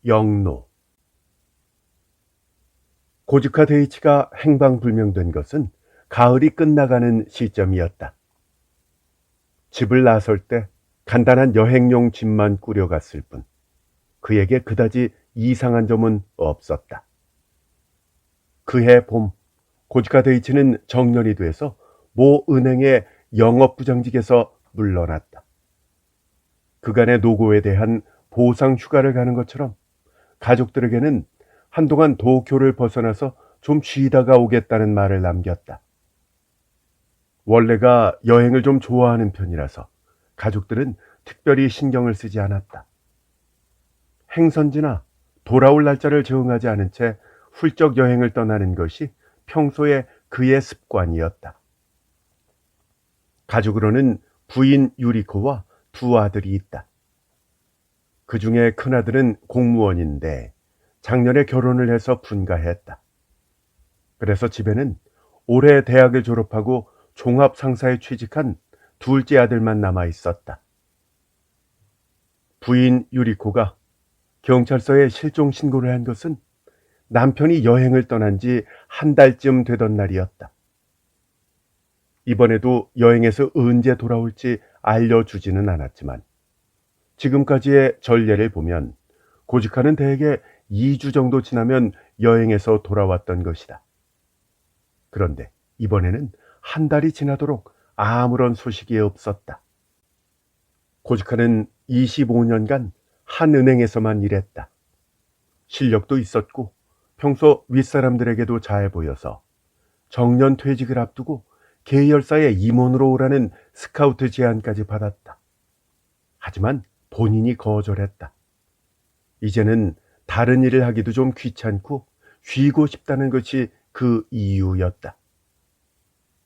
영로. 고즈카 데이치가 행방불명된 것은 가을이 끝나가는 시점이었다. 집을 나설 때 간단한 여행용 짐만 꾸려갔을 뿐 그에게 그다지 이상한 점은 없었다. 그해 봄, 고즈카 데이치는 정년이 돼서 모 은행의 영업부장직에서 물러났다. 그간의 노고에 대한 보상 휴가를 가는 것처럼 가족들에게는 한동안 도쿄를 벗어나서 좀 쉬다가 오겠다는 말을 남겼다. 원래가 여행을 좀 좋아하는 편이라서 가족들은 특별히 신경을 쓰지 않았다. 행선지나 돌아올 날짜를 정하지 않은 채 훌쩍 여행을 떠나는 것이 평소에 그의 습관이었다. 가족으로는 부인 유리코와 두 아들이 있다. 그 중에 큰아들은 공무원인데 작년에 결혼을 해서 분가했다. 그래서 집에는 올해 대학을 졸업하고 종합상사에 취직한 둘째 아들만 남아 있었다. 부인 유리코가 경찰서에 실종 신고를 한 것은 남편이 여행을 떠난 지 한 달쯤 되던 날이었다. 이번에도 여행에서 언제 돌아올지 알려주지는 않았지만 지금까지의 전례를 보면 고직하는 대개 2주 정도 지나면 여행에서 돌아왔던 것이다. 그런데 이번에는 한 달이 지나도록 아무런 소식이 없었다. 고직하는 25년간 한 은행에서만 일했다. 실력도 있었고 평소 윗사람들에게도 잘 보여서 정년 퇴직을 앞두고 계열사의 임원으로 오라는 스카우트 제안까지 받았다. 하지만 본인이 거절했다. 이제는 다른 일을 하기도 좀 귀찮고 쉬고 싶다는 것이 그 이유였다.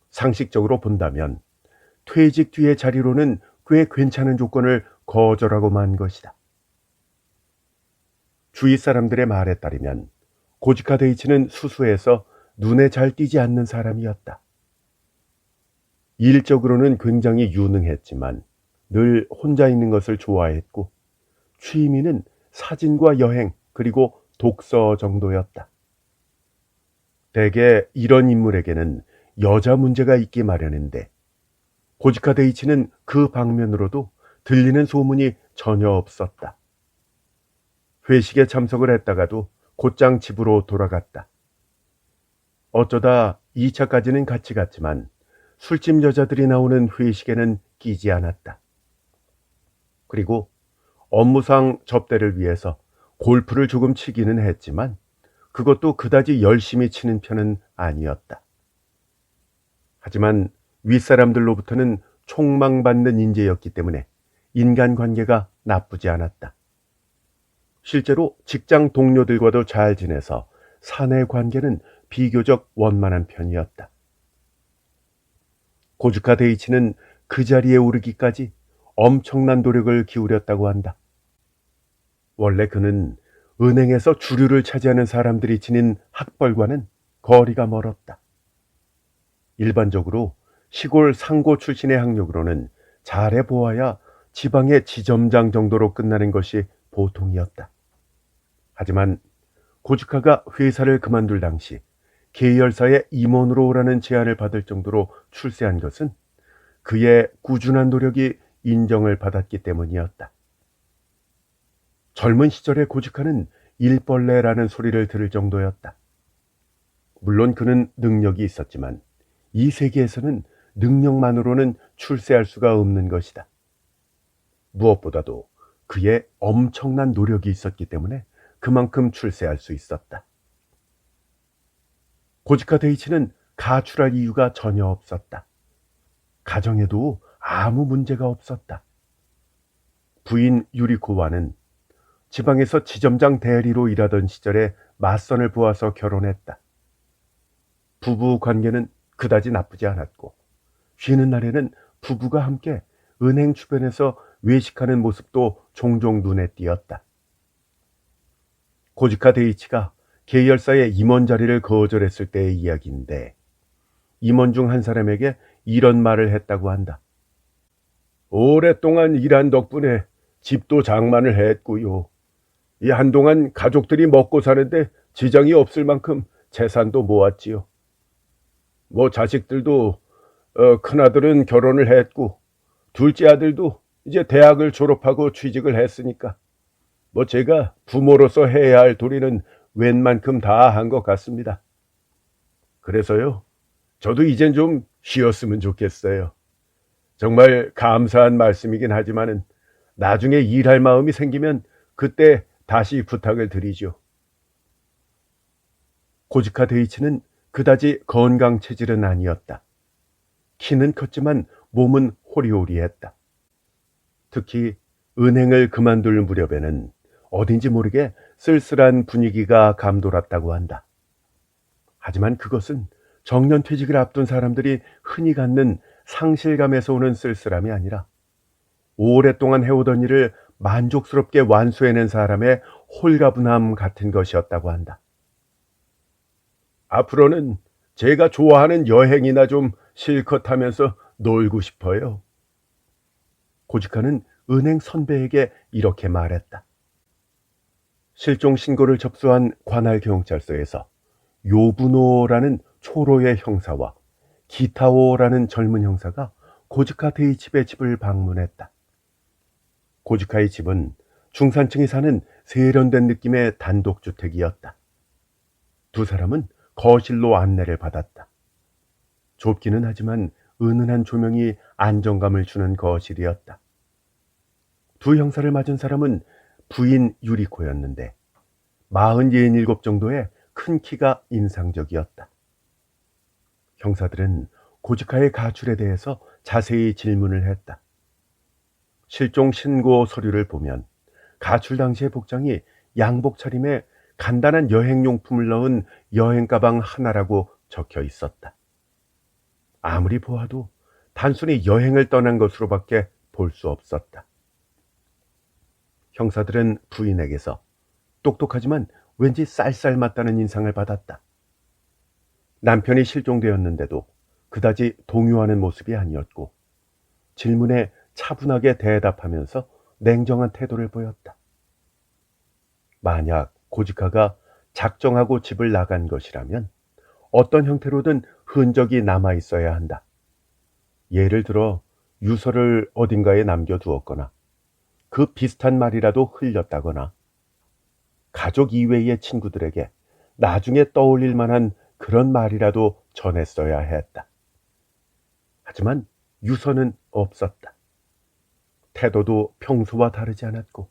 상식적으로 본다면 퇴직 뒤의 자리로는 꽤 괜찮은 조건을 거절하고 만 것이다. 주위 사람들의 말에 따르면 고지카 데이치는 수수해서 눈에 잘 띄지 않는 사람이었다. 일적으로는 굉장히 유능했지만 늘 혼자 있는 것을 좋아했고 취미는 사진과 여행 그리고 독서 정도였다. 대개 이런 인물에게는 여자 문제가 있기 마련인데 고지카 데이치는 그 방면으로도 들리는 소문이 전혀 없었다. 회식에 참석을 했다가도 곧장 집으로 돌아갔다. 어쩌다 2차까지는 같이 갔지만 술집 여자들이 나오는 회식에는 끼지 않았다. 그리고 업무상 접대를 위해서 골프를 조금 치기는 했지만 그것도 그다지 열심히 치는 편은 아니었다. 하지만 윗사람들로부터는 촉망받는 인재였기 때문에 인간관계가 나쁘지 않았다. 실제로 직장 동료들과도 잘 지내서 사내 관계는 비교적 원만한 편이었다. 고즈카 데이치는 그 자리에 오르기까지 엄청난 노력을 기울였다고 한다. 원래 그는 은행에서 주류를 차지하는 사람들이 지닌 학벌과는 거리가 멀었다. 일반적으로 시골 상고 출신의 학력으로는 잘해보아야 지방의 지점장 정도로 끝나는 것이 보통이었다. 하지만 고즈카가 회사를 그만둘 당시 계열사의 임원으로 오라는 제안을 받을 정도로 출세한 것은 그의 꾸준한 노력이 인정을 받았기 때문이었다. 젊은 시절의 고즈카는 일벌레라는 소리를 들을 정도였다. 물론 그는 능력이 있었지만 이 세계에서는 능력만으로는 출세할 수가 없는 것이다. 무엇보다도 그의 엄청난 노력이 있었기 때문에 그만큼 출세할 수 있었다. 고지카 데이치는 가출할 이유가 전혀 없었다. 가정에도 아무 문제가 없었다. 부인 유리코와는 지방에서 지점장 대리로 일하던 시절에 맞선을 보아서 결혼했다. 부부 관계는 그다지 나쁘지 않았고 쉬는 날에는 부부가 함께 은행 주변에서 외식하는 모습도 종종 눈에 띄었다. 고지카 데이치가 계열사의 임원 자리를 거절했을 때의 이야기인데 임원 중 한 사람에게 이런 말을 했다고 한다. 오랫동안 일한 덕분에 집도 장만을 했고요. 이 한동안 가족들이 먹고 사는데 지장이 없을 만큼 재산도 모았지요. 뭐 자식들도 큰아들은 결혼을 했고 둘째 아들도 이제 대학을 졸업하고 취직을 했으니까 뭐 제가 부모로서 해야 할 도리는 웬만큼 다 한 것 같습니다. 그래서요, 저도 이젠 좀 쉬었으면 좋겠어요. 정말 감사한 말씀이긴 하지만은 나중에 일할 마음이 생기면 그때 다시 부탁을 드리죠. 고지카 데이치는 그다지 건강 체질은 아니었다. 키는 컸지만 몸은 호리호리했다. 특히 은행을 그만둘 무렵에는 어딘지 모르게 쓸쓸한 분위기가 감돌았다고 한다. 하지만 그것은 정년퇴직을 앞둔 사람들이 흔히 갖는 상실감에서 오는 쓸쓸함이 아니라 오랫동안 해오던 일을 만족스럽게 완수해낸 사람의 홀가분함 같은 것이었다고 한다. 앞으로는 제가 좋아하는 여행이나 좀 실컷 하면서 놀고 싶어요. 고지카는 은행 선배에게 이렇게 말했다. 실종 신고를 접수한 관할 경찰서에서 요분호라는 초로의 형사와 기타오라는 젊은 형사가 고지카 데이칩의 집을 방문했다. 고지카의 집은 중산층이 사는 세련된 느낌의 단독주택이었다. 두 사람은 거실로 안내를 받았다. 좁기는 하지만 은은한 조명이 안정감을 주는 거실이었다. 두 형사를 맞은 사람은 부인 유리코였는데 47 정도의 큰 키가 인상적이었다. 형사들은 고지카의 가출에 대해서 자세히 질문을 했다. 실종 신고 서류를 보면 가출 당시의 복장이 양복 차림에 간단한 여행용품을 넣은 여행 가방 하나라고 적혀 있었다. 아무리 보아도 단순히 여행을 떠난 것으로밖에 볼 수 없었다. 형사들은 부인에게서 똑똑하지만 왠지 쌀쌀맞다는 인상을 받았다. 남편이 실종되었는데도 그다지 동요하는 모습이 아니었고 질문에 차분하게 대답하면서 냉정한 태도를 보였다. 만약 고지카가 작정하고 집을 나간 것이라면 어떤 형태로든 흔적이 남아 있어야 한다. 예를 들어 유서를 어딘가에 남겨두었거나 그 비슷한 말이라도 흘렸다거나 가족 이외의 친구들에게 나중에 떠올릴 만한 그런 말이라도 전했어야 했다. 하지만 유서는 없었다. 태도도 평소와 다르지 않았고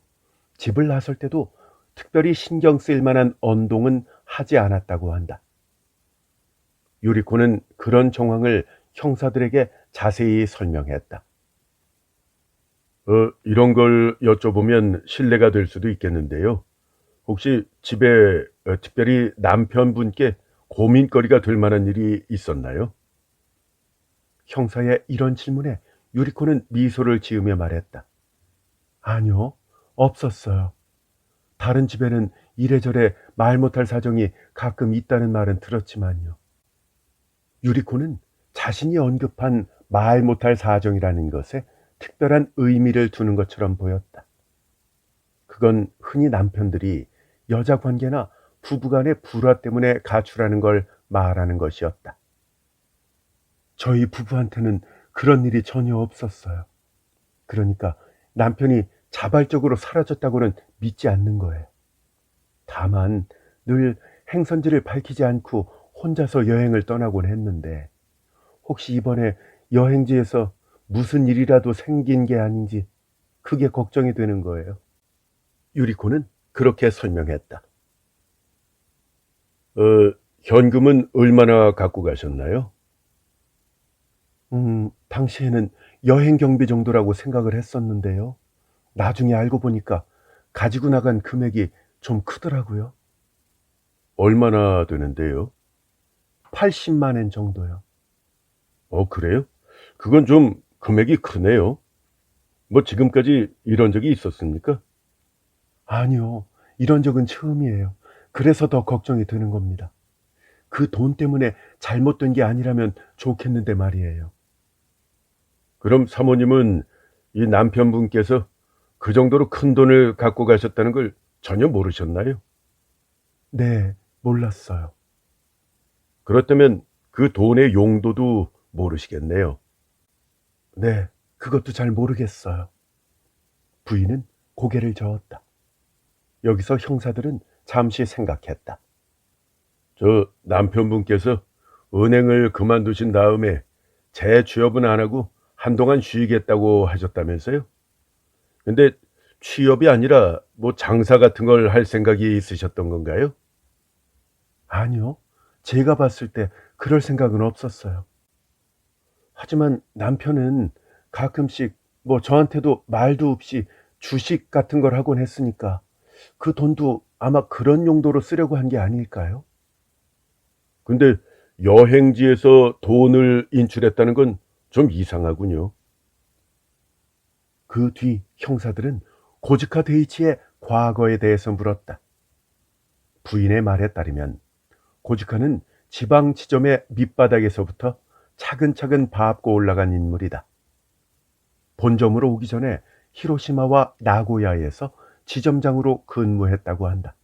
집을 나설 때도 특별히 신경 쓸 만한 언동은 하지 않았다고 한다. 유리코는 그런 정황을 형사들에게 자세히 설명했다. 이런 걸 여쭤보면 실례가 될 수도 있겠는데요. 혹시 집에 특별히 남편분께 고민거리가 될 만한 일이 있었나요? 형사의 이런 질문에 유리코는 미소를 지으며 말했다. 아니요, 없었어요. 다른 집에는 이래저래 말 못할 사정이 가끔 있다는 말은 들었지만요. 유리코는 자신이 언급한 말 못할 사정이라는 것에 특별한 의미를 두는 것처럼 보였다. 그건 흔히 남편들이 여자 관계나 부부간의 불화 때문에 가출하는 걸 말하는 것이었다. 저희 부부한테는 그런 일이 전혀 없었어요. 그러니까 남편이 자발적으로 사라졌다고는 믿지 않는 거예요. 다만 늘 행선지를 밝히지 않고 혼자서 여행을 떠나곤 했는데 혹시 이번에 여행지에서 무슨 일이라도 생긴 게 아닌지 그게 걱정이 되는 거예요. 유리코는 그렇게 설명했다. 현금은 얼마나 갖고 가셨나요? 당시에는 여행 경비 정도라고 생각을 했었는데요. 나중에 알고 보니까 가지고 나간 금액이 좀 크더라고요. 얼마나 되는데요? 80만 엔 정도요. 그래요? 그건 좀 금액이 크네요. 뭐 지금까지 이런 적이 있었습니까? 아니요. 이런 적은 처음이에요. 그래서 더 걱정이 되는 겁니다. 그 돈 때문에 잘못된 게 아니라면 좋겠는데 말이에요. 그럼 사모님은 이 남편분께서 그 정도로 큰 돈을 갖고 가셨다는 걸 전혀 모르셨나요? 네, 몰랐어요. 그렇다면 그 돈의 용도도 모르시겠네요. 네, 그것도 잘 모르겠어요. 부인은 고개를 저었다. 여기서 형사들은 잠시 생각했다. 저 남편분께서 은행을 그만두신 다음에 재취업은 안 하고 한동안 쉬겠다고 하셨다면서요? 근데 취업이 아니라 뭐 장사 같은 걸 할 생각이 있으셨던 건가요? 아니요, 제가 봤을 때 그럴 생각은 없었어요. 하지만 남편은 가끔씩 뭐 저한테도 말도 없이 주식 같은 걸 하곤 했으니까 그 돈도 아마 그런 용도로 쓰려고 한 게 아닐까요? 근데 여행지에서 돈을 인출했다는 건 좀 이상하군요. 그 뒤 형사들은 고즈카 데이치의 과거에 대해서 물었다. 부인의 말에 따르면 고즈카는 지방 지점의 밑바닥에서부터 차근차근 밟고 올라간 인물이다. 본점으로 오기 전에 히로시마와 나고야에서 지점장으로 근무했다고 한다.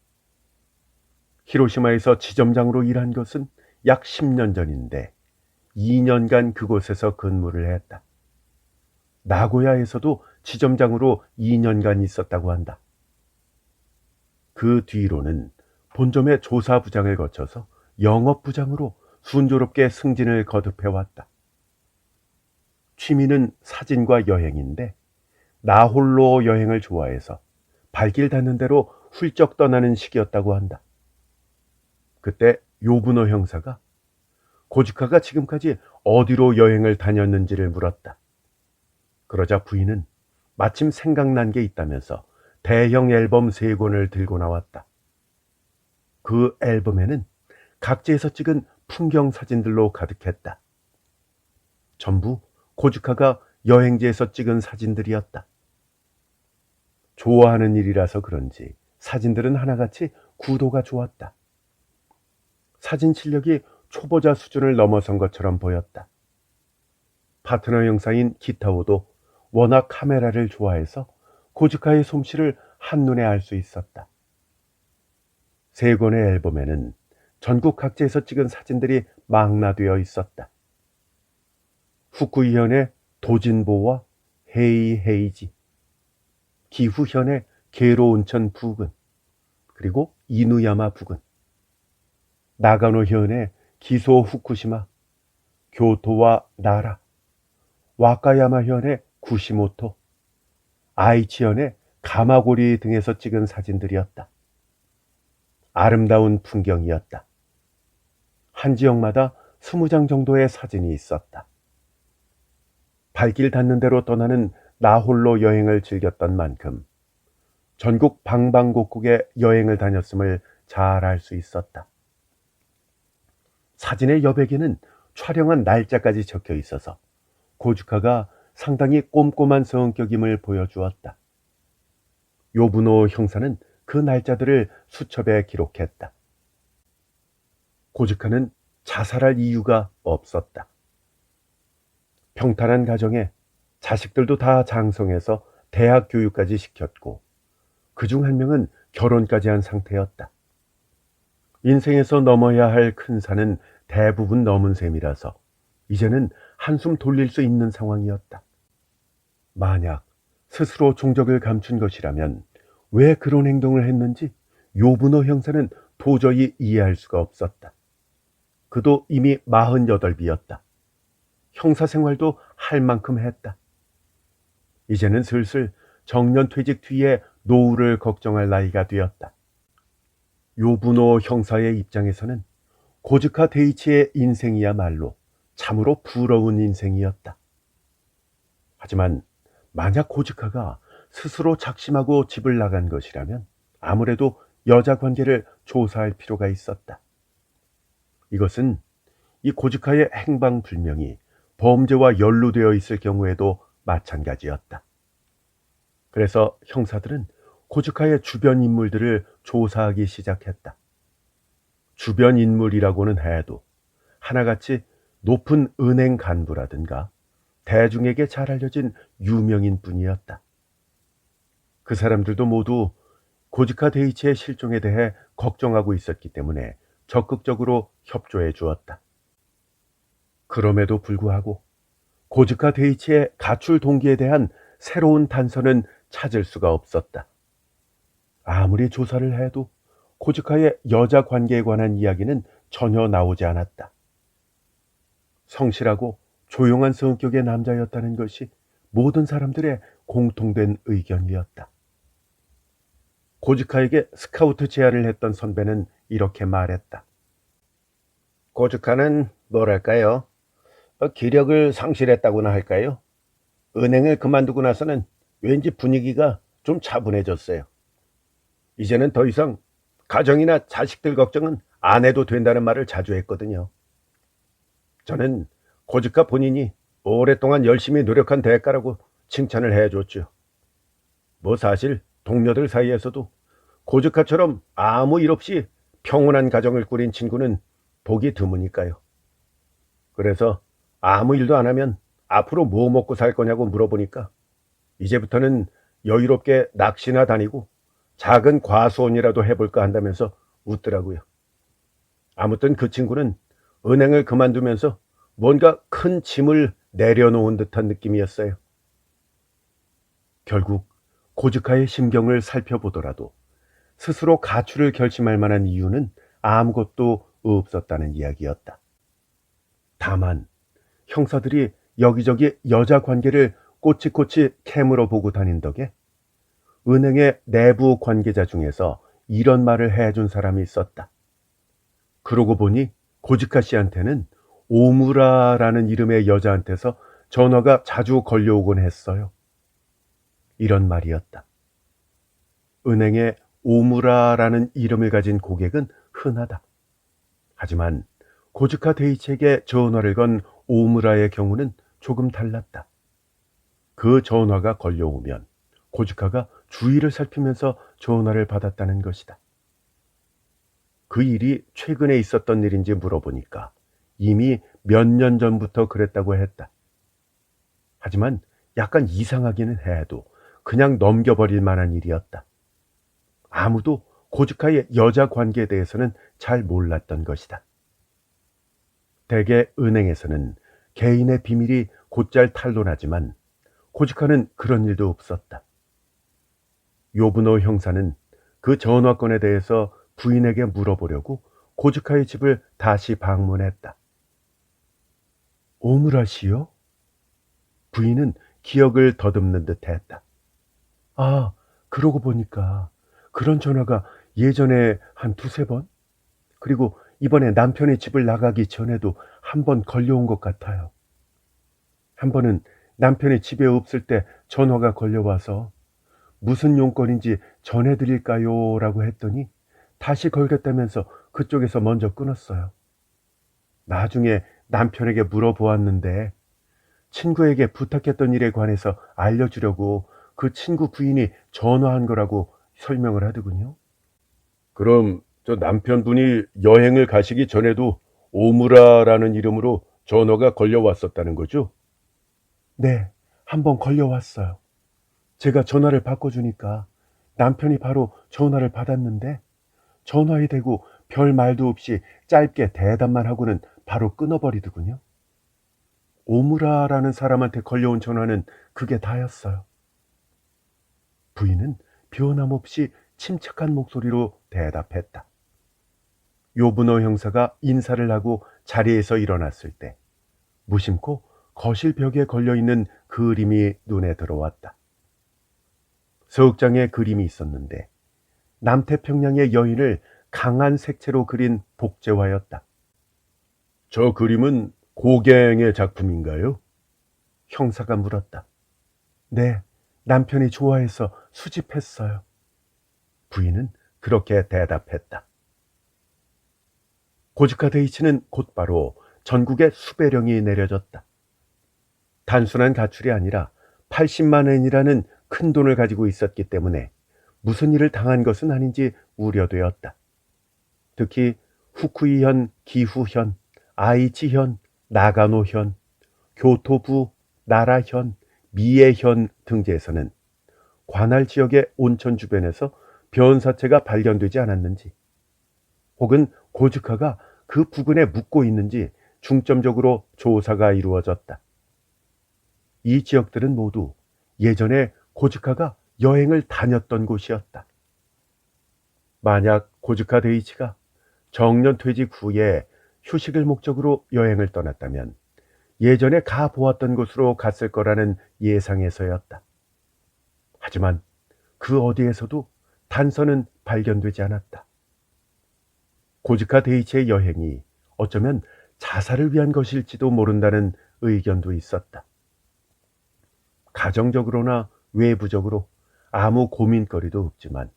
히로시마에서 지점장으로 일한 것은 약 10년 전인데 2년간 그곳에서 근무를 했다. 나고야에서도 지점장으로 2년간 있었다고 한다. 그 뒤로는 본점의 조사부장을 거쳐서 영업부장으로 순조롭게 승진을 거듭해왔다. 취미는 사진과 여행인데 나 홀로 여행을 좋아해서 발길 닿는 대로 훌쩍 떠나는 시기였다고 한다. 그때 요분호 형사가 고지카가 지금까지 어디로 여행을 다녔는지를 물었다. 그러자 부인은 마침 생각난 게 있다면서 대형 앨범 3권을 들고 나왔다. 그 앨범에는 각지에서 찍은 풍경 사진들로 가득했다. 전부 고즈카가 여행지에서 찍은 사진들이었다. 좋아하는 일이라서 그런지 사진들은 하나같이 구도가 좋았다. 사진 실력이 초보자 수준을 넘어선 것처럼 보였다. 파트너 형사인 기타오도 워낙 카메라를 좋아해서 고즈카의 솜씨를 한눈에 알 수 있었다. 3권의 앨범에는 전국 각지에서 찍은 사진들이 망라되어 있었다. 후쿠이현의 도진보와 헤이헤이지, 기후현의 계로온천 부근, 그리고 이누야마 부근, 나가노현의 기소 후쿠시마, 교토와 나라, 와카야마현의 구시모토, 아이치현의 가마고리 등에서 찍은 사진들이었다. 아름다운 풍경이었다. 한 지역마다 20장 정도의 사진이 있었다. 발길 닿는 대로 떠나는 나홀로 여행을 즐겼던 만큼 전국 방방곡곡에 여행을 다녔음을 잘 알 수 있었다. 사진의 여백에는 촬영한 날짜까지 적혀 있어서 고주카가 상당히 꼼꼼한 성격임을 보여주었다. 요분호 형사는 그 날짜들을 수첩에 기록했다. 고즈카는 자살할 이유가 없었다. 평탄한 가정에 자식들도 다 장성해서 대학 교육까지 시켰고 그중 한 명은 결혼까지 한 상태였다. 인생에서 넘어야 할 큰 산은 대부분 넘은 셈이라서 이제는 한숨 돌릴 수 있는 상황이었다. 만약 스스로 종적을 감춘 것이라면 왜 그런 행동을 했는지 요분호 형사는 도저히 이해할 수가 없었다. 그도 이미 48이었다. 형사 생활도 할 만큼 했다. 이제는 슬슬 정년퇴직 뒤에 노후를 걱정할 나이가 되었다. 요분호 형사의 입장에서는 고즈카 데이치의 인생이야말로 참으로 부러운 인생이었다. 하지만 만약 고즈카가 스스로 작심하고 집을 나간 것이라면 아무래도 여자 관계를 조사할 필요가 있었다. 이것은 이 고즈카의 행방불명이 범죄와 연루되어 있을 경우에도 마찬가지였다. 그래서 형사들은 고즈카의 주변 인물들을 조사하기 시작했다. 주변 인물이라고는 해도 하나같이 높은 은행 간부라든가 대중에게 잘 알려진 유명인 뿐이었다. 그 사람들도 모두 고지카 데이치의 실종에 대해 걱정하고 있었기 때문에 적극적으로 협조해 주었다. 그럼에도 불구하고 고지카 데이치의 가출 동기에 대한 새로운 단서는 찾을 수가 없었다. 아무리 조사를 해도 고지카의 여자 관계에 관한 이야기는 전혀 나오지 않았다. 성실하고 조용한 성격의 남자였다는 것이 모든 사람들의 공통된 의견이었다. 고지카에게 스카우트 제안을 했던 선배는 이렇게 말했다. 고지카는 뭐랄까요? 기력을 상실했다고나 할까요? 은행을 그만두고 나서는 왠지 분위기가 좀 차분해졌어요. 이제는 더 이상 가정이나 자식들 걱정은 안 해도 된다는 말을 자주 했거든요. 저는 고지카 본인이 오랫동안 열심히 노력한 대가라고 칭찬을 해줬죠. 뭐 사실 동료들 사이에서도 고지카처럼 아무 일 없이 평온한 가정을 꾸린 친구는 보기 드무니까요. 그래서 아무 일도 안 하면 앞으로 뭐 먹고 살 거냐고 물어보니까 이제부터는 여유롭게 낚시나 다니고 작은 과수원이라도 해볼까 한다면서 웃더라고요. 아무튼 그 친구는 은행을 그만두면서 뭔가 큰 짐을 내려놓은 듯한 느낌이었어요. 결국 고지카의 심경을 살펴보더라도 스스로 가출을 결심할 만한 이유는 아무것도 없었다는 이야기였다. 다만 형사들이 여기저기 여자 관계를 꼬치꼬치 캐물어 보고 다닌 덕에 은행의 내부 관계자 중에서 이런 말을 해준 사람이 있었다. 그러고 보니 고지카 씨한테는 오무라라는 이름의 여자한테서 전화가 자주 걸려오곤 했어요. 이런 말이었다. 은행에 오무라라는 이름을 가진 고객은 흔하다. 하지만 고지카 데이치에게 전화를 건 오무라의 경우는 조금 달랐다. 그 전화가 걸려오면 고지카가 주위를 살피면서 전화를 받았다는 것이다. 그 일이 최근에 있었던 일인지 물어보니까 이미 몇 년 전부터 그랬다고 했다. 하지만 약간 이상하기는 해도 그냥 넘겨버릴 만한 일이었다. 아무도 고지카의 여자 관계에 대해서는 잘 몰랐던 것이다. 대개 은행에서는 개인의 비밀이 곧잘 탄로나지만 고지카는 그런 일도 없었다. 요브노 형사는 그 전화건에 대해서 부인에게 물어보려고 고지카의 집을 다시 방문했다. 오무라 씨요? 부인은 기억을 더듬는 듯 했다. 아, 그러고 보니까 그런 전화가 예전에 한 두세 번? 그리고 이번에 남편의 집을 나가기 전에도 한 번 걸려온 것 같아요. 한 번은 남편이 집에 없을 때 전화가 걸려와서 무슨 용건인지 전해드릴까요? 라고 했더니 다시 걸겠다면서 그쪽에서 먼저 끊었어요. 나중에 남편에게 물어보았는데 친구에게 부탁했던 일에 관해서 알려주려고 그 친구 부인이 전화한 거라고 설명을 하더군요. 그럼 저 남편분이 여행을 가시기 전에도 오무라라는 이름으로 전화가 걸려왔었다는 거죠? 네, 한번 걸려왔어요. 제가 전화를 바꿔주니까 남편이 바로 전화를 받았는데 전화에 대고 별 말도 없이 짧게 대답만 하고는 바로 끊어버리더군요. 오무라라는 사람한테 걸려온 전화는 그게 다였어요. 부인은 변함없이 침착한 목소리로 대답했다. 요브노 형사가 인사를 하고 자리에서 일어났을 때 무심코 거실 벽에 걸려있는 그림이 눈에 들어왔다. 석장의 그림이 있었는데 남태평양의 여인을 강한 색채로 그린 복제화였다. 저 그림은 고갱의 작품인가요? 형사가 물었다. 네, 남편이 좋아해서 수집했어요. 부인은 그렇게 대답했다. 고지카 데이치는 곧바로 전국에 수배령이 내려졌다. 단순한 가출이 아니라 80만 엔이라는 큰 돈을 가지고 있었기 때문에 무슨 일을 당한 것은 아닌지 우려되었다. 특히 후쿠이현, 기후현, 아이치현, 나가노현, 교토부, 나라현, 미에현 등지에서는 관할 지역의 온천 주변에서 변사체가 발견되지 않았는지, 혹은 고즈카가 그 부근에 묵고 있는지 중점적으로 조사가 이루어졌다. 이 지역들은 모두 예전에 고즈카가 여행을 다녔던 곳이었다. 만약 고즈카 데이치가 정년 퇴직 후에 휴식을 목적으로 여행을 떠났다면 예전에 가보았던 곳으로 갔을 거라는 예상에서였다. 하지만 그 어디에서도 단서는 발견되지 않았다. 고즈카 데이치의 여행이 어쩌면 자살을 위한 것일지도 모른다는 의견도 있었다. 가정적으로나 외부적으로 아무 고민거리도 없지만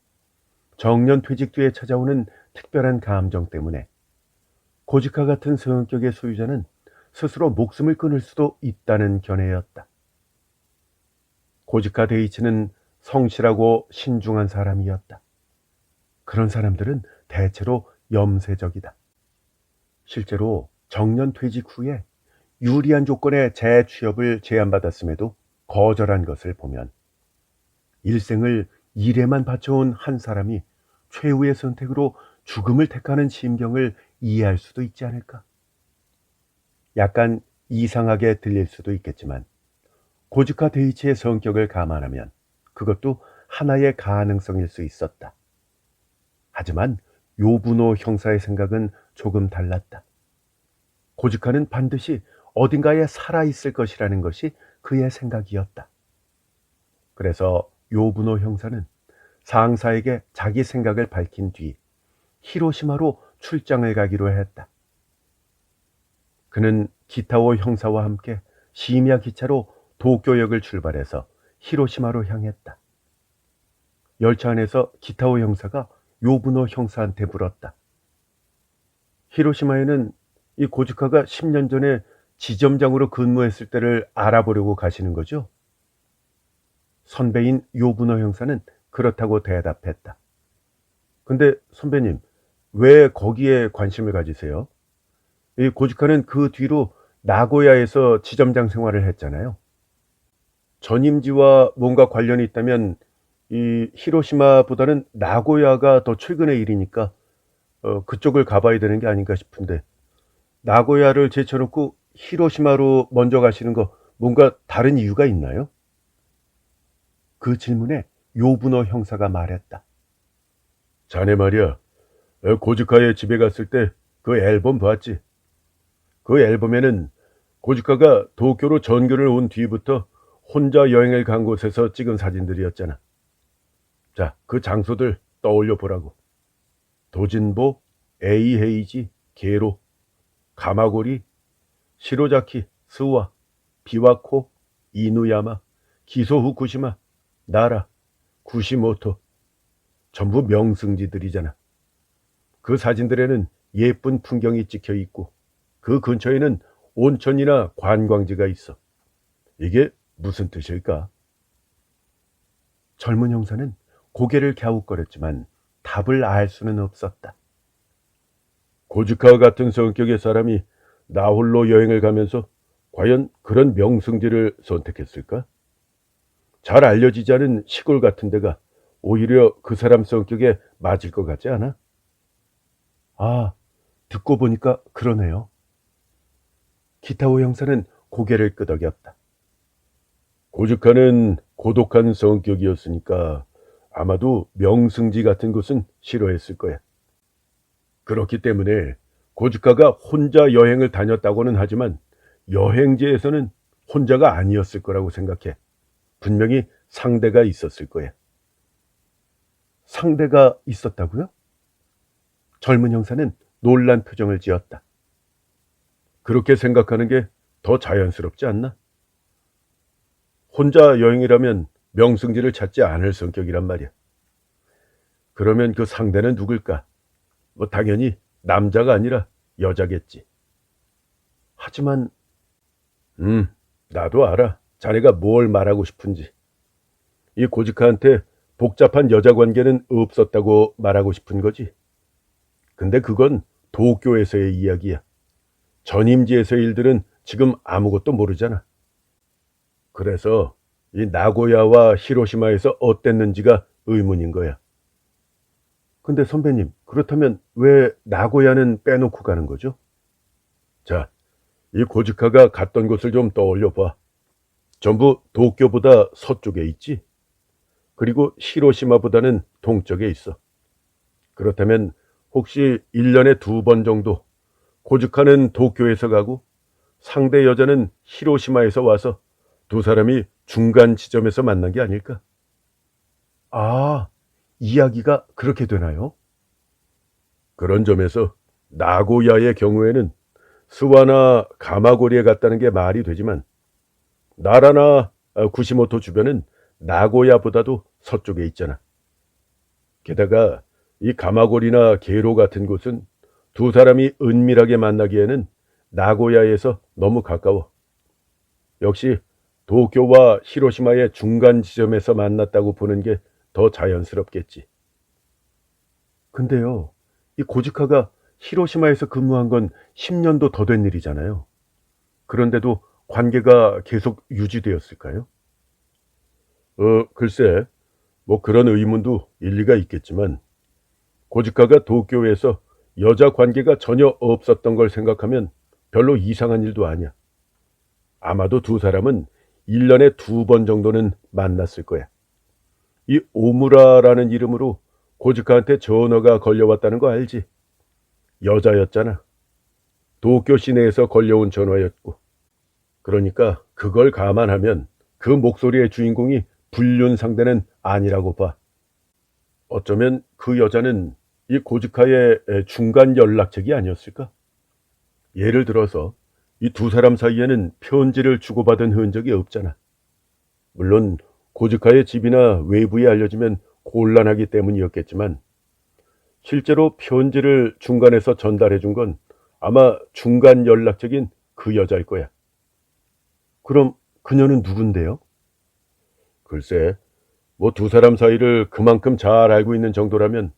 정년 퇴직 뒤에 찾아오는 특별한 감정 때문에 고즈카 같은 성격의 소유자는 스스로 목숨을 끊을 수도 있다는 견해였다. 고즈카 데이치는 성실하고 신중한 사람이었다. 그런 사람들은 대체로 염세적이다. 실제로 정년 퇴직 후에 유리한 조건의 재취업을 제안받았음에도 거절한 것을 보면 일생을 일에만 바쳐온 한 사람이 최후의 선택으로 죽음을 택하는 심경을 이해할 수도 있지 않을까? 약간 이상하게 들릴 수도 있겠지만 고즈카 데이치의 성격을 감안하면 그것도 하나의 가능성일 수 있었다. 하지만 요부노 형사의 생각은 조금 달랐다. 고즈카는 반드시 어딘가에 살아있을 것이라는 것이 그의 생각이었다. 그래서 요부노 형사는 상사에게 자기 생각을 밝힌 뒤 히로시마로 출장을 가기로 했다. 그는 기타오 형사와 함께 시미야 기차로 도쿄역을 출발해서 히로시마로 향했다. 열차 안에서 기타오 형사가 요부노 형사한테 물었다. 히로시마에는 이 고즈카가 10년 전에 지점장으로 근무했을 때를 알아보려고 가시는 거죠? 선배인 요부노 형사는 그렇다고 대답했다. 근데 선배님, 왜 거기에 관심을 가지세요? 이 고즈카는 그 뒤로 나고야에서 지점장 생활을 했잖아요. 전임지와 뭔가 관련이 있다면 이 히로시마보다는 나고야가 더 최근의 일이니까 그쪽을 가봐야 되는 게 아닌가 싶은데, 나고야를 제쳐놓고 히로시마로 먼저 가시는 거 뭔가 다른 이유가 있나요? 그 질문에 요부노 형사가 말했다. 자네 말이야, 고즈카의 집에 갔을 때 그 앨범 봤지? 그 앨범에는 고즈카가 도쿄로 전교를 온 뒤부터 혼자 여행을 간 곳에서 찍은 사진들이었잖아. 자, 그 장소들 떠올려 보라고. 도진보, 에이헤이지, 게로, 가마고리, 시로자키, 스와, 비와코, 이누야마, 기소후쿠시마, 나라, 구시모토. 전부 명승지들이잖아. 그 사진들에는 예쁜 풍경이 찍혀 있고 그 근처에는 온천이나 관광지가 있어. 이게 무슨 뜻일까? 젊은 형사는 고개를 갸웃거렸지만 답을 알 수는 없었다. 고즈카 같은 성격의 사람이 나홀로 여행을 가면서 과연 그런 명승지를 선택했을까? 잘 알려지지 않은 시골 같은 데가 오히려 그 사람 성격에 맞을 것 같지 않아? 아, 듣고 보니까 그러네요. 기타오 형사는 고개를 끄덕였다. 고즈카는 고독한 성격이었으니까 아마도 명승지 같은 곳은 싫어했을 거야. 그렇기 때문에 고즈카가 혼자 여행을 다녔다고는 하지만 여행지에서는 혼자가 아니었을 거라고 생각해. 분명히 상대가 있었을 거야. 상대가 있었다고요? 젊은 형사는 놀란 표정을 지었다. 그렇게 생각하는 게 더 자연스럽지 않나? 혼자 여행이라면 명승지를 찾지 않을 성격이란 말이야. 그러면 그 상대는 누굴까? 뭐 당연히 남자가 아니라 여자겠지. 하지만 나도 알아. 자네가 뭘 말하고 싶은지. 이 고즈카한테 복잡한 여자 관계는 없었다고 말하고 싶은 거지. 근데 그건 도쿄에서의 이야기야. 전임지에서의 일들은 지금 아무것도 모르잖아. 그래서 이 나고야와 히로시마에서 어땠는지가 의문인 거야. 근데 선배님, 그렇다면 왜 나고야는 빼놓고 가는 거죠? 자, 이 고지카가 갔던 곳을 좀 떠올려 봐. 전부 도쿄보다 서쪽에 있지? 그리고 히로시마보다는 동쪽에 있어. 그렇다면 혹시 1년에 2번 정도 고지카는 도쿄에서 가고 상대 여자는 히로시마에서 와서 두 사람이 중간 지점에서 만난 게 아닐까? 아, 이야기가 그렇게 되나요? 그런 점에서 나고야의 경우에는 스와나 가마고리에 갔다는 게 말이 되지만 나라나 구시모토 주변은 나고야보다도 서쪽에 있잖아. 게다가 이 가마고리나 게로 같은 곳은 두 사람이 은밀하게 만나기에는 나고야에서 너무 가까워. 역시 도쿄와 히로시마의 중간 지점에서 만났다고 보는 게 더 자연스럽겠지. 근데요, 이 고지카가 히로시마에서 근무한 건 10년도 더 된 일이잖아요. 그런데도 관계가 계속 유지되었을까요? 글쎄, 뭐 그런 의문도 일리가 있겠지만 고지카가 도쿄에서 여자 관계가 전혀 없었던 걸 생각하면 별로 이상한 일도 아니야. 아마도 두 사람은 1년에 2번 정도는 만났을 거야. 이 오무라라는 이름으로 고지카한테 전화가 걸려왔다는 거 알지? 여자였잖아. 도쿄 시내에서 걸려온 전화였고. 그러니까 그걸 감안하면 그 목소리의 주인공이 불륜 상대는 아니라고 봐. 어쩌면 그 여자는 이 고지카의 중간 연락책이 아니었을까? 예를 들어서 이 두 사람 사이에는 편지를 주고받은 흔적이 없잖아. 물론 고지카의 집이나 외부에 알려지면 곤란하기 때문이었겠지만 실제로 편지를 중간에서 전달해 준 건 아마 중간 연락책인 그 여자일 거야. 그럼 그녀는 누군데요? 글쎄, 뭐 두 사람 사이를 그만큼 잘 알고 있는 정도라면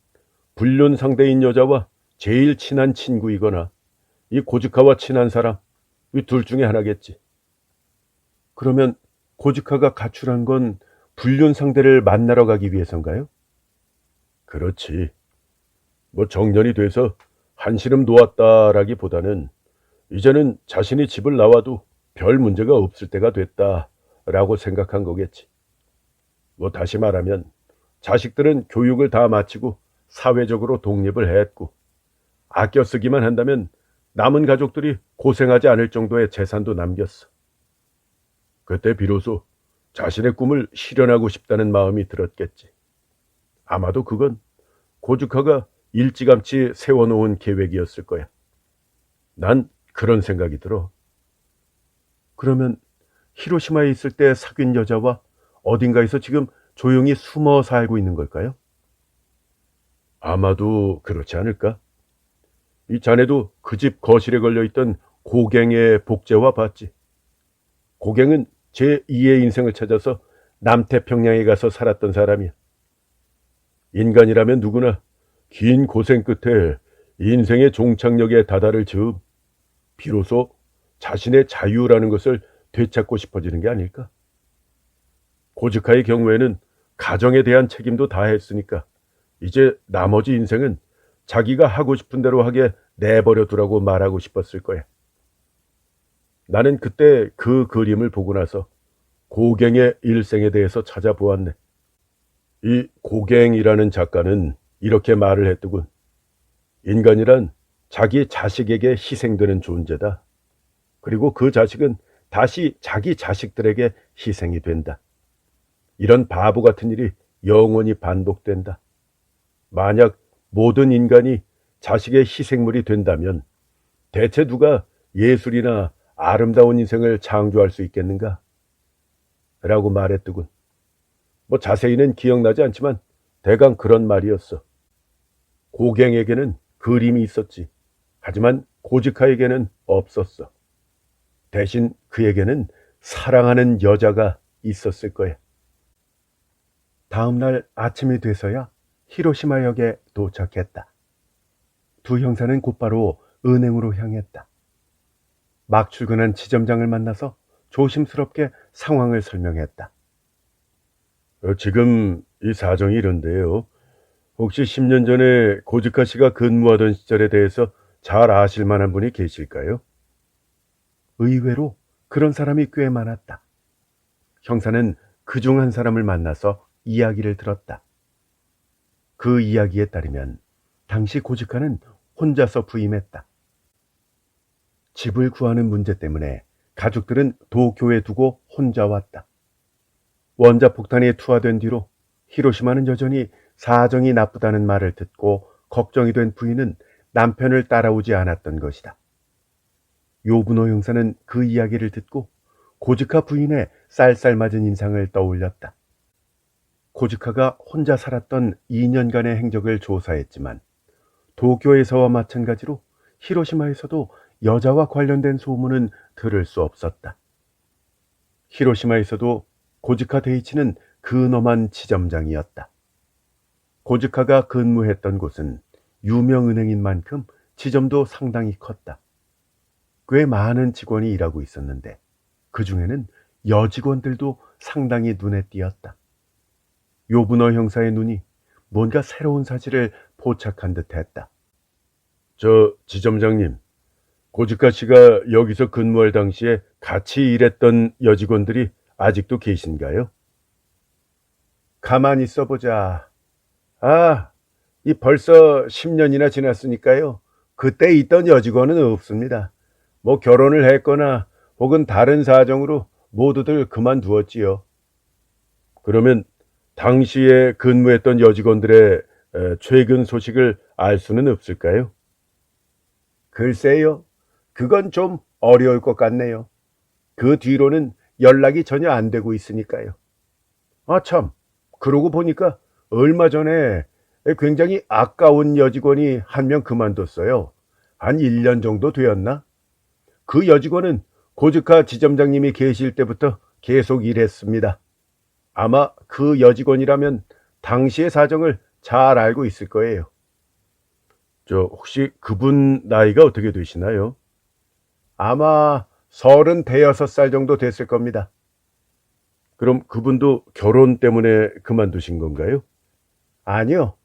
불륜 상대인 여자와 제일 친한 친구이거나 이 고지카와 친한 사람, 이 둘 중에 하나겠지. 그러면 고지카가 가출한 건 불륜 상대를 만나러 가기 위해서인가요? 그렇지. 뭐 정년이 돼서 한시름 놓았다라기보다는 이제는 자신이 집을 나와도 별 문제가 없을 때가 됐다라고 생각한 거겠지. 뭐 다시 말하면 자식들은 교육을 다 마치고 사회적으로 독립을 했고 아껴 쓰기만 한다면 남은 가족들이 고생하지 않을 정도의 재산도 남겼어. 그때 비로소 자신의 꿈을 실현하고 싶다는 마음이 들었겠지. 아마도 그건 고주카가 일찌감치 세워놓은 계획이었을 거야. 난 그런 생각이 들어. 그러면 히로시마에 있을 때 사귄 여자와 어딘가에서 지금 조용히 숨어 살고 있는 걸까요? 아마도 그렇지 않을까? 이 자네도 그 집 거실에 걸려있던 고갱의 복제화 봤지? 고갱은 제2의 인생을 찾아서 남태평양에 가서 살았던 사람이야. 인간이라면 누구나 긴 고생 끝에 인생의 종착역에 다다를 즈음 비로소 자신의 자유라는 것을 되찾고 싶어지는 게 아닐까? 고즈카의 경우에는 가정에 대한 책임도 다 했으니까 이제 나머지 인생은 자기가 하고 싶은 대로 하게 내버려 두라고 말하고 싶었을 거야. 나는 그때 그 그림을 보고 나서 고갱의 일생에 대해서 찾아보았네. 이 고갱이라는 작가는 이렇게 말을 했더군. 인간이란 자기 자식에게 희생되는 존재다. 그리고 그 자식은 다시 자기 자식들에게 희생이 된다. 이런 바보 같은 일이 영원히 반복된다. 만약 모든 인간이 자식의 희생물이 된다면 대체 누가 예술이나 아름다운 인생을 창조할 수 있겠는가? 라고 말했더군. 뭐 자세히는 기억나지 않지만 대강 그런 말이었어. 고갱에게는 그림이 있었지. 하지만 고지카에게는 없었어. 대신 그에게는 사랑하는 여자가 있었을 거야. 다음 날 아침이 돼서야 히로시마역에 도착했다. 두 형사는 곧바로 은행으로 향했다. 막 출근한 지점장을 만나서 조심스럽게 상황을 설명했다. 지금 이 사정이 이런데요. 혹시 10년 전에 고즈카 씨가 근무하던 시절에 대해서 잘 아실 만한 분이 계실까요? 의외로 그런 사람이 꽤 많았다. 형사는 그중 한 사람을 만나서 이야기를 들었다. 그 이야기에 따르면 당시 고지카는 혼자서 부임했다. 집을 구하는 문제 때문에 가족들은 도쿄에 두고 혼자 왔다. 원자폭탄이 투하된 뒤로 히로시마는 여전히 사정이 나쁘다는 말을 듣고 걱정이 된 부인은 남편을 따라오지 않았던 것이다. 요분호 형사는 그 이야기를 듣고 고즈카 부인의 쌀쌀맞은 인상을 떠올렸다. 고즈카가 혼자 살았던 2년간의 행적을 조사했지만 도쿄에서와 마찬가지로 히로시마에서도 여자와 관련된 소문은 들을 수 없었다. 히로시마에서도 고즈카 데이치는 근엄한 지점장이었다. 고즈카가 근무했던 곳은 유명 은행인 만큼 지점도 상당히 컸다. 꽤 많은 직원이 일하고 있었는데 그 중에는 여직원들도 상당히 눈에 띄었다. 요분어 형사의 눈이 뭔가 새로운 사실을 포착한 듯 했다. 저 지점장님, 고즈카 씨가 여기서 근무할 당시에 같이 일했던 여직원들이 아직도 계신가요? 가만히 있어보자. 아, 이 벌써 10년이나 지났으니까요. 그때 있던 여직원은 없습니다. 뭐 결혼을 했거나 혹은 다른 사정으로 모두들 그만두었지요. 그러면 당시에 근무했던 여직원들의 최근 소식을 알 수는 없을까요? 글쎄요. 그건 좀 어려울 것 같네요. 그 뒤로는 연락이 전혀 안 되고 있으니까요. 아, 참. 그러고 보니까 얼마 전에 굉장히 아까운 여직원이 한 명 그만뒀어요. 한 1년 정도 되었나? 그 여직원은 고즈카 지점장님이 계실 때부터 계속 일했습니다. 아마 그 여직원이라면 당시의 사정을 잘 알고 있을 거예요. 저 혹시 그분 나이가 어떻게 되시나요? 아마 36살 정도 됐을 겁니다. 그럼 그분도 결혼 때문에 그만두신 건가요? 아니요.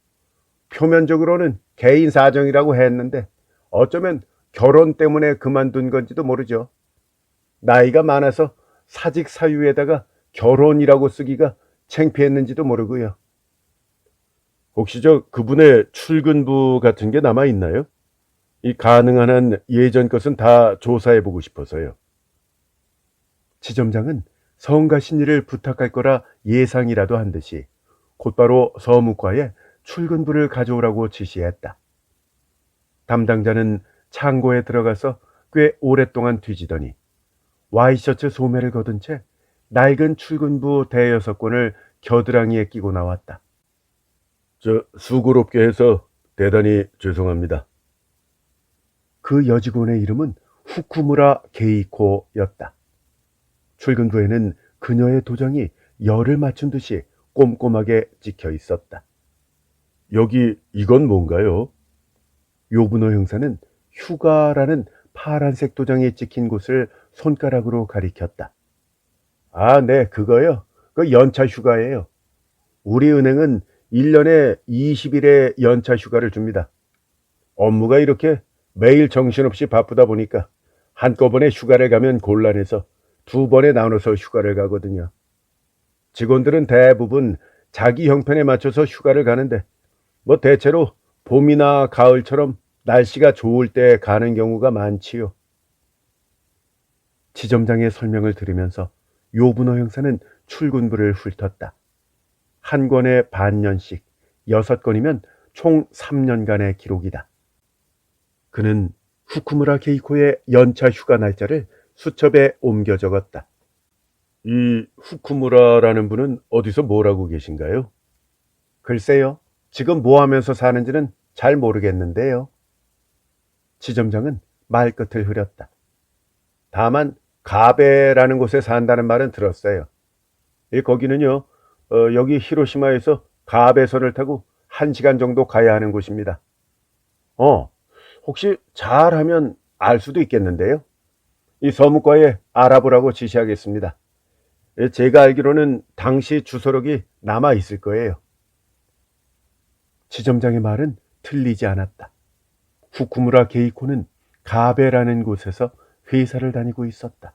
표면적으로는 개인 사정이라고 했는데 어쩌면 결혼 때문에 그만둔 건지도 모르죠. 나이가 많아서 사직 사유에다가 결혼이라고 쓰기가 창피했는지도 모르고요. 혹시 저 그분의 출근부 같은 게 남아 있나요? 이 가능한 한 예전 것은 다 조사해 보고 싶어서요. 지점장은 성가 신이를 부탁할 거라 예상이라도 한 듯이 곧바로 서무과에 출근부를 가져오라고 지시했다. 담당자는 창고에 들어가서 꽤 오랫동안 뒤지더니 와이셔츠 소매를 거둔 채 낡은 출근부 대여섯 권을 겨드랑이에 끼고 나왔다. 저 수고롭게 해서 대단히 죄송합니다. 그 여직원의 이름은 후쿠무라 게이코였다. 출근부에는 그녀의 도장이 열을 맞춘 듯이 꼼꼼하게 찍혀 있었다. 여기 이건 뭔가요? 요분호 형사는 휴가라는 파란색 도장이 찍힌 곳을 손가락으로 가리켰다. 아, 네, 그거요. 그 연차 휴가예요. 우리 은행은 1년에 20일의 연차 휴가를 줍니다. 업무가 이렇게 매일 정신없이 바쁘다 보니까 한꺼번에 휴가를 가면 곤란해서 2번에 나눠서 휴가를 가거든요. 직원들은 대부분 자기 형편에 맞춰서 휴가를 가는데 뭐 대체로 봄이나 가을처럼 날씨가 좋을 때 가는 경우가 많지요. 지점장의 설명을 들으면서 요분호 형사는 출근부를 훑었다. 한 권에 반년씩 6건이면 총 3년간의 기록이다. 그는 후쿠무라 케이코의 연차 휴가 날짜를 수첩에 옮겨 적었다. 이 후쿠무라라는 분은 어디서 뭘 하고 계신가요? 글쎄요. 지금 뭐 하면서 사는지는 잘 모르겠는데요. 지점장은 말끝을 흐렸다. 다만 가베라는 곳에 산다는 말은 들었어요. 거기는요. 여기 히로시마에서 가베선을 타고 1시간 정도 가야 하는 곳입니다. 혹시 잘하면 알 수도 있겠는데요. 이 서무과에 알아보라고 지시하겠습니다. 제가 알기로는 당시 주소록이 남아 있을 거예요. 지점장의 말은 틀리지 않았다. 후쿠무라 게이코는 가베라는 곳에서 회사를 다니고 있었다.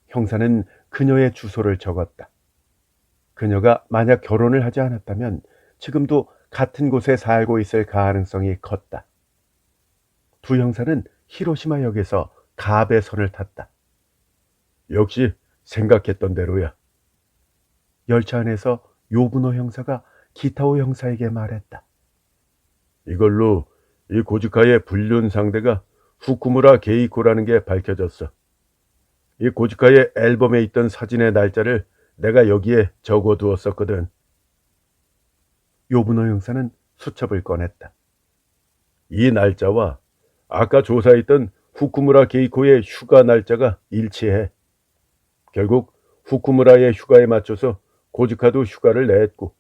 형사는 그녀의 주소를 적었다. 그녀가 만약 결혼을 하지 않았다면 지금도 같은 곳에 살고 있을 가능성이 컸다. 두 형사는 히로시마역에서 가베선을 탔다. 역시 생각했던 대로야. 열차 안에서 요부노 형사가 기타오 형사에게 말했다. 이걸로 이 고지카의 불륜 상대가 후쿠무라 게이코라는 게 밝혀졌어. 이 고지카의 앨범에 있던 사진의 날짜를 내가 여기에 적어두었었거든. 요부노 형사는 수첩을 꺼냈다. 이 날짜와 아까 조사했던 후쿠무라 게이코의 휴가 날짜가 일치해. 결국 후쿠무라의 휴가에 맞춰서 고지카도 휴가를 냈고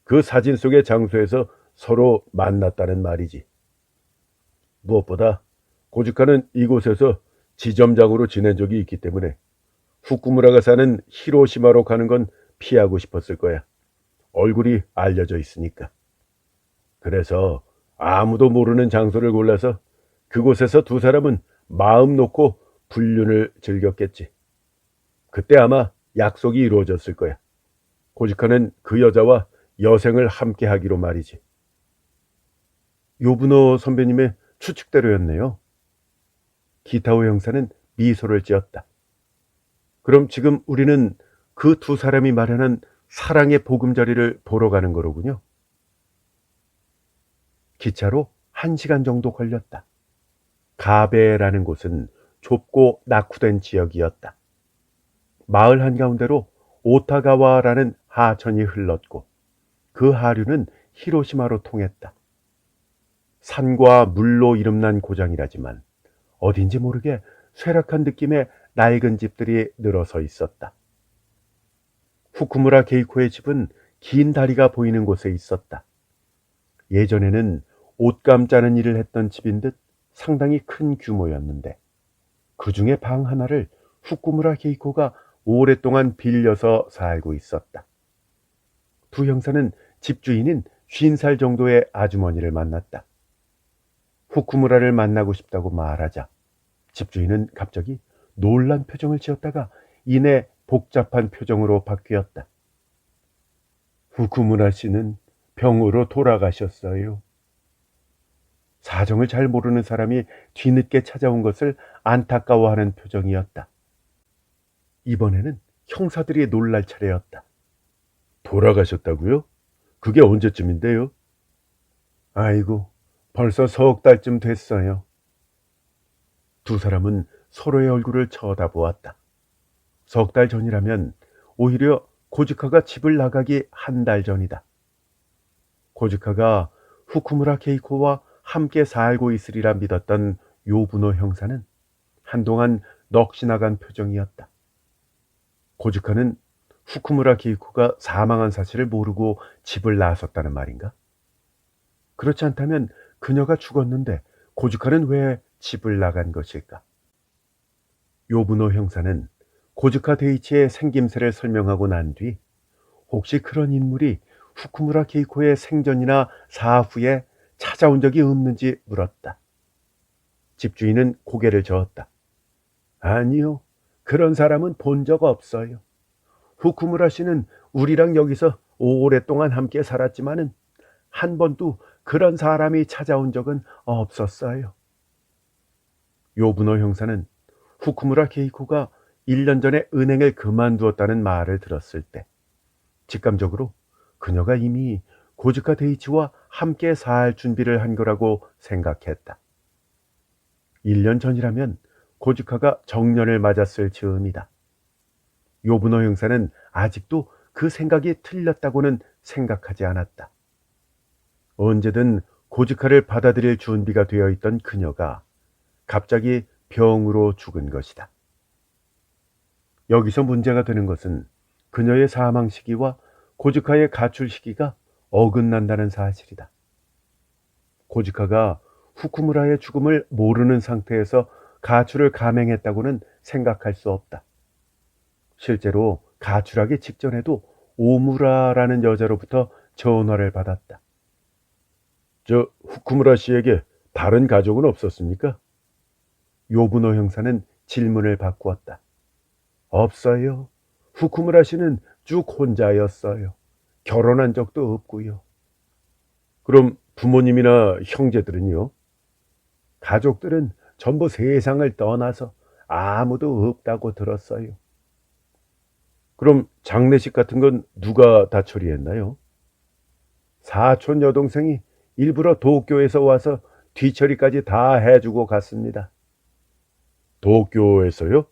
그 사진 속의 장소에서 서로 만났다는 말이지. 무엇보다 고지카는 이곳에서 지점장으로 지낸 적이 있기 때문에 후쿠무라가 사는 히로시마로 가는 건 피하고 싶었을 거야. 얼굴이 알려져 있으니까. 그래서 아무도 모르는 장소를 골라서 그곳에서 두 사람은 마음 놓고 불륜을 즐겼겠지. 그때 아마 약속이 이루어졌을 거야. 고지카는 그 여자와 여생을 함께 하기로 말이지. 요부노 선배님의 추측대로였네요. 기타오 형사는 미소를 지었다. 그럼 지금 우리는 그 두 사람이 마련한 사랑의 보금자리를 보러 가는 거로군요. 기차로 1시간 정도 걸렸다. 가베라는 곳은 좁고 낙후된 지역이었다. 마을 한가운데로 오타가와라는 하천이 흘렀고 그 하류는 히로시마로 통했다. 산과 물로 이름난 고장이라지만 어딘지 모르게 쇠락한 느낌의 낡은 집들이 늘어서 있었다. 후쿠무라 게이코의 집은 긴 다리가 보이는 곳에 있었다. 예전에는 옷감 짜는 일을 했던 집인 듯 상당히 큰 규모였는데 그 중에 방 하나를 후쿠무라 게이코가 오랫동안 빌려서 살고 있었다. 두 형사는 집주인인 50살 정도의 아주머니를 만났다. 후쿠무라를 만나고 싶다고 말하자 집주인은 갑자기 놀란 표정을 지었다가 이내 복잡한 표정으로 바뀌었다. 후쿠무라 씨는 병으로 돌아가셨어요. 사정을 잘 모르는 사람이 뒤늦게 찾아온 것을 안타까워하는 표정이었다. 이번에는 형사들이 놀랄 차례였다. 돌아가셨다고요? 그게 언제쯤인데요? 아이고, 벌써 석 달쯤 됐어요. 두 사람은 서로의 얼굴을 쳐다보았다. 석 달 전이라면 오히려 고지카가 집을 나가기 한 달 전이다. 고지카가 후쿠무라 케이코와 함께 살고 있으리라 믿었던 요부노 형사는 한동안 넋이 나간 표정이었다. 고지카는 후쿠무라 케이코가 사망한 사실을 모르고 집을 나섰다는 말인가? 그렇지 않다면 그녀가 죽었는데 고지카는 왜 집을 나간 것일까? 요부노 형사는 고지카 데이치의 생김새를 설명하고 난 뒤 혹시 그런 인물이 후쿠무라 케이코의 생전이나 사후에 찾아온 적이 없는지 물었다. 집주인은 고개를 저었다. 아니요, 그런 사람은 본 적 없어요. 후쿠무라 씨는 우리랑 여기서 오랫동안 함께 살았지만은 한 번도 그런 사람이 찾아온 적은 없었어요. 요부노 형사는 후쿠무라 케이코가 1년 전에 은행을 그만두었다는 말을 들었을 때 직감적으로 그녀가 이미 고지카 데이치와 함께 살 준비를 한 거라고 생각했다. 1년 전이라면 고지카가 정년을 맞았을 즈음이다. 요부노 형사는 아직도 그 생각이 틀렸다고는 생각하지 않았다. 언제든 고지카를 받아들일 준비가 되어 있던 그녀가 갑자기 병으로 죽은 것이다. 여기서 문제가 되는 것은 그녀의 사망 시기와 고지카의 가출 시기가 어긋난다는 사실이다. 고지카가 후쿠무라의 죽음을 모르는 상태에서 가출을 감행했다고는 생각할 수 없다. 실제로 가출하기 직전에도 오무라라는 여자로부터 전화를 받았다. 저 후쿠무라 씨에게 다른 가족은 없었습니까? 요분호 형사는 질문을 바꾸었다. 없어요. 후쿠무라 씨는 쭉 혼자였어요. 결혼한 적도 없고요. 그럼 부모님이나 형제들은요? 가족들은 전부 세상을 떠나서 아무도 없다고 들었어요. 그럼 장례식 같은 건 누가 다 처리했나요? 사촌 여동생이 일부러 도쿄에서 와서 뒤처리까지 다 해주고 갔습니다. 도쿄에서요?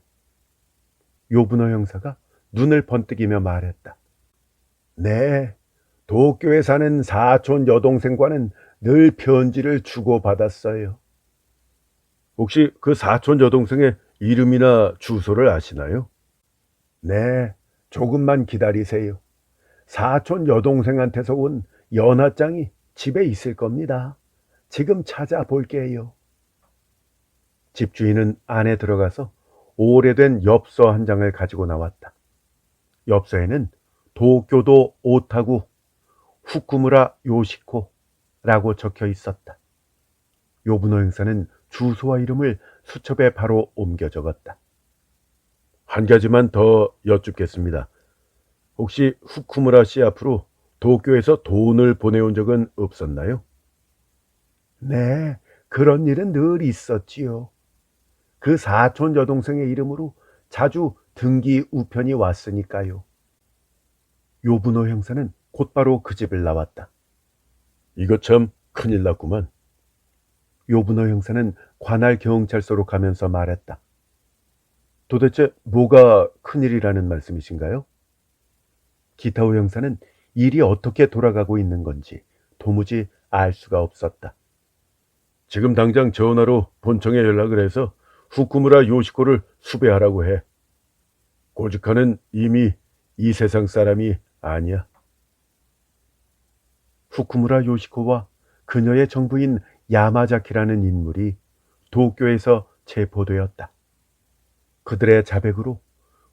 요분호 형사가 눈을 번뜩이며 말했다. 네, 도쿄에 사는 사촌 여동생과는 늘 편지를 주고받았어요. 혹시 그 사촌 여동생의 이름이나 주소를 아시나요? 네, 조금만 기다리세요. 사촌 여동생한테서 온 연하장이 집에 있을 겁니다. 지금 찾아볼게요. 집주인은 안에 들어가서 오래된 엽서 한 장을 가지고 나왔다. 엽서에는 도쿄도 오타구 후쿠무라 요시코라고 적혀 있었다. 요분호 형사는 주소와 이름을 수첩에 바로 옮겨 적었다. 한 가지만 더 여쭙겠습니다. 혹시 후쿠무라 씨 앞으로 도쿄에서 돈을 보내온 적은 없었나요? 네, 그런 일은 늘 있었지요. 그 사촌 여동생의 이름으로 자주 등기 우편이 왔으니까요. 요분호 형사는 곧바로 그 집을 나왔다. 이거 참 큰일 났구만. 요분호 형사는 관할 경찰서로 가면서 말했다. 도대체 뭐가 큰일이라는 말씀이신가요? 기타오 형사는 일이 어떻게 돌아가고 있는 건지 도무지 알 수가 없었다. 지금 당장 전화로 본청에 연락을 해서 후쿠무라 요시코를 수배하라고 해. 고지카는 이미 이 세상 사람이 아니야. 후쿠무라 요시코와 그녀의 정부인 야마자키라는 인물이 도쿄에서 체포되었다. 그들의 자백으로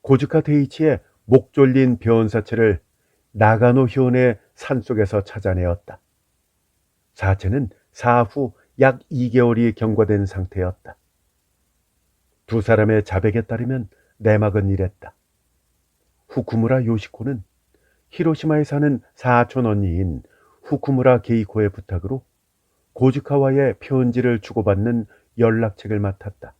고즈카 데이치의 목 졸린 변사체를 나가노 현의 산속에서 찾아내었다. 사체는 사후 약 2개월이 경과된 상태였다. 두 사람의 자백에 따르면 내막은 이랬다. 후쿠무라 요시코는 히로시마에 사는 사촌 언니인 후쿠무라 게이코의 부탁으로 고즈카와의 편지를 주고받는 연락책을 맡았다.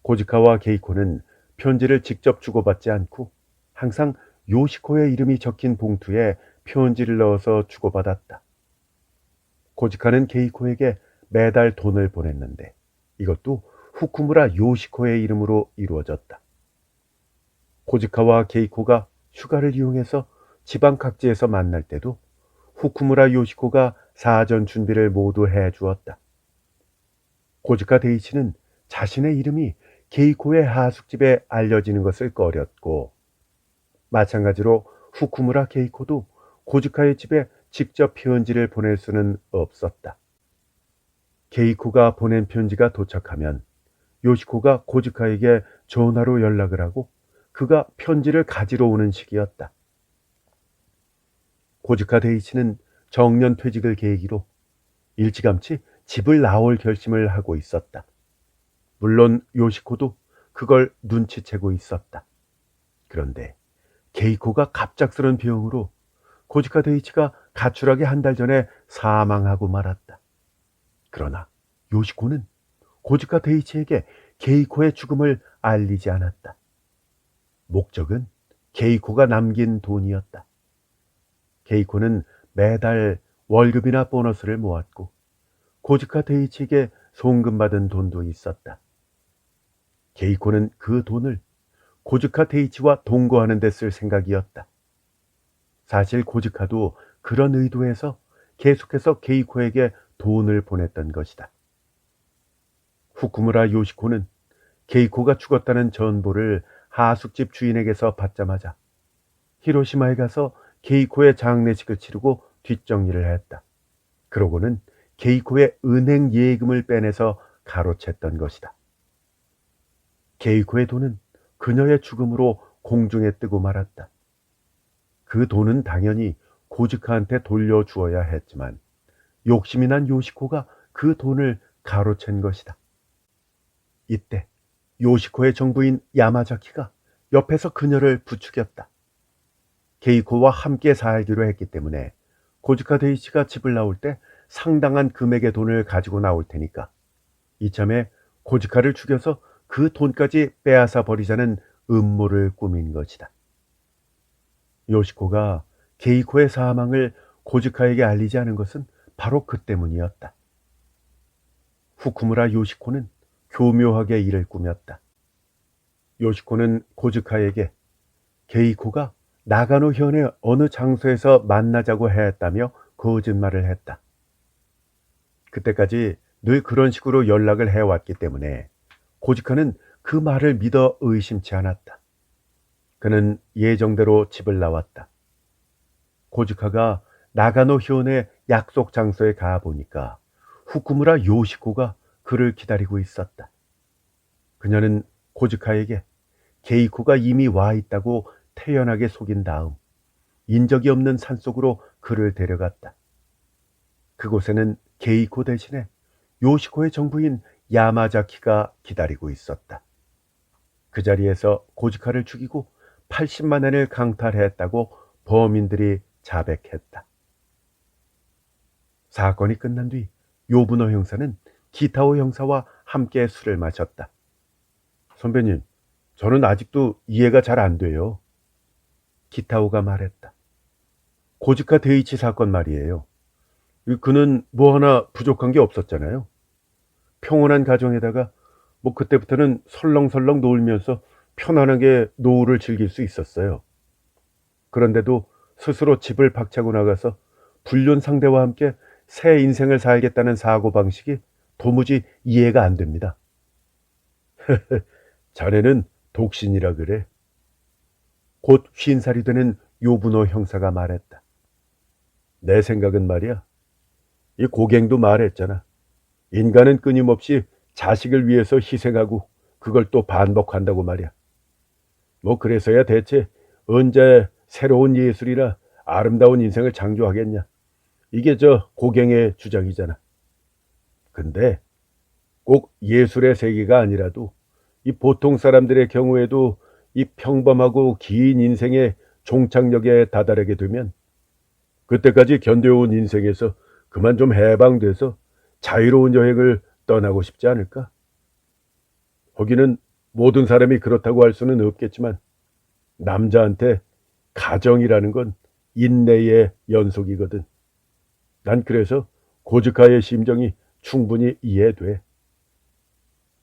고즈카와 게이코는 편지를 직접 주고받지 않고 항상 요시코의 이름이 적힌 봉투에 편지를 넣어서 주고받았다. 고지카는 게이코에게 매달 돈을 보냈는데 이것도 후쿠무라 요시코의 이름으로 이루어졌다. 고지카와 게이코가 휴가를 이용해서 지방 각지에서 만날 때도 후쿠무라 요시코가 사전 준비를 모두 해주었다. 고지카 데이치는 자신의 이름이 게이코의 하숙집에 알려지는 것을 꺼렸고 마찬가지로 후쿠무라 게이코도 고지카의 집에 직접 편지를 보낼 수는 없었다. 게이코가 보낸 편지가 도착하면 요시코가 고지카에게 전화로 연락을 하고 그가 편지를 가지러 오는 시기였다. 고지카 데이치는 정년 퇴직을 계기로 일찌감치 집을 나올 결심을 하고 있었다. 물론 요시코도 그걸 눈치채고 있었다. 그런데 게이코가 갑작스런 병으로 고지카 데이치가 가출하기 한 달 전에 사망하고 말았다. 그러나 요시코는 고지카 데이치에게 게이코의 죽음을 알리지 않았다. 목적은 게이코가 남긴 돈이었다. 게이코는 매달 월급이나 보너스를 모았고 고지카 데이치에게 송금받은 돈도 있었다. 게이코는 그 돈을 고지카 데이치와 동거하는 데 쓸 생각이었다. 사실 고지카도 그런 의도에서 계속해서 게이코에게 돈을 보냈던 것이다. 후쿠무라 요시코는 게이코가 죽었다는 전보를 하숙집 주인에게서 받자마자 히로시마에 가서 게이코의 장례식을 치르고 뒷정리를 했다. 그러고는 게이코의 은행 예금을 빼내서 가로챘던 것이다. 게이코의 돈은 그녀의 죽음으로 공중에 뜨고 말았다. 그 돈은 당연히 고지카한테 돌려주어야 했지만 욕심이 난 요시코가 그 돈을 가로챈 것이다. 이때 요시코의 정부인 야마자키가 옆에서 그녀를 부추겼다. 게이코와 함께 살기로 했기 때문에 고즈카 데이치가 집을 나올 때 상당한 금액의 돈을 가지고 나올 테니까 이참에 고즈카를 죽여서 그 돈까지 빼앗아 버리자는 음모를 꾸민 것이다. 요시코가 게이코의 사망을 고즈카에게 알리지 않은 것은 바로 그 때문이었다. 후쿠무라 요시코는 교묘하게 이를 꾸몄다. 요시코는 고즈카에게 게이코가 나가노 현의 어느 장소에서 만나자고 했다며 거짓말을 했다. 그때까지 늘 그런 식으로 연락을 해왔기 때문에 고즈카는 그 말을 믿어 의심치 않았다. 그는 예정대로 집을 나왔다. 고즈카가 나가노 현의 약속 장소에 가보니까 후쿠무라 요시코가 그를 기다리고 있었다. 그녀는 고즈카에게 게이코가 이미 와 있다고 태연하게 속인 다음 인적이 없는 산속으로 그를 데려갔다. 그곳에는 게이코 대신에 요시코의 정부인 야마자키가 기다리고 있었다. 그 자리에서 고즈카를 죽이고 80만 엔을 강탈했다고 범인들이 자백했다. 사건이 끝난 뒤 요부노 형사는 기타오 형사와 함께 술을 마셨다. 선배님, 저는 아직도 이해가 잘 안 돼요. 기타오가 말했다. 고즈카 데이치 사건 말이에요. 그는 뭐 하나 부족한 게 없었잖아요. 평온한 가정에다가 뭐 그때부터는 설렁설렁 놀면서 편안하게 노후를 즐길 수 있었어요. 그런데도 스스로 집을 박차고 나가서 불륜 상대와 함께 새 인생을 살겠다는 사고방식이 도무지 이해가 안 됩니다. 자네는 독신이라 그래. 곧 50살이 되는 요부노 형사가 말했다. 내 생각은 말이야. 이 고갱도 말했잖아. 인간은 끊임없이 자식을 위해서 희생하고 그걸 또 반복한다고 말이야. 뭐 그래서야 대체 언제 새로운 예술이나 아름다운 인생을 창조하겠냐. 이게 저 고갱의 주장이잖아. 근데 꼭 예술의 세계가 아니라도 이 보통 사람들의 경우에도 이 평범하고 긴 인생의 종착역에 다다르게 되면 그때까지 견뎌온 인생에서 그만 좀 해방돼서 자유로운 여행을 떠나고 싶지 않을까? 거기는 모든 사람이 그렇다고 할 수는 없겠지만 남자한테 가정이라는 건 인내의 연속이거든. 난 그래서 고즈카의 심정이 충분히 이해돼.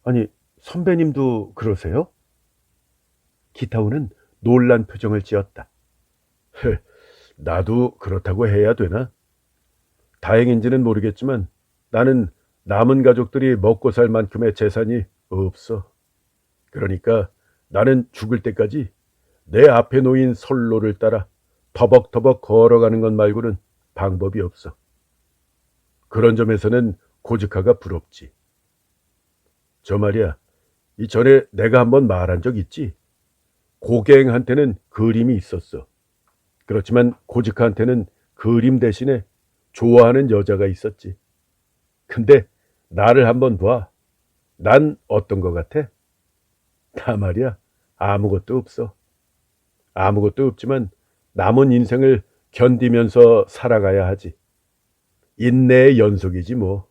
아니, 선배님도 그러세요? 기타오는 놀란 표정을 지었다. 나도 그렇다고 해야 되나? 다행인지는 모르겠지만 나는 남은 가족들이 먹고 살 만큼의 재산이 없어. 그러니까 나는 죽을 때까지 내 앞에 놓인 선로를 따라 터벅터벅 걸어가는 것 말고는 방법이 없어. 그런 점에서는 고즈카가 부럽지. 저 말이야, 이전에 내가 한번 말한 적 있지? 고갱한테는 그림이 있었어. 그렇지만 고즈카한테는 그림 대신에 좋아하는 여자가 있었지. 근데 나를 한번 봐. 난 어떤 것 같아? 나 말이야, 아무것도 없어. 아무것도 없지만 남은 인생을 견디면서 살아가야 하지. 인내의 연속이지 뭐.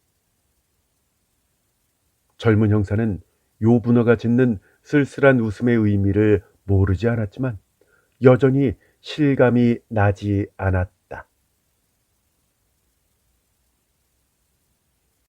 젊은 형사는 요분어가 짓는 쓸쓸한 웃음의 의미를 모르지 않았지만 여전히 실감이 나지 않았다.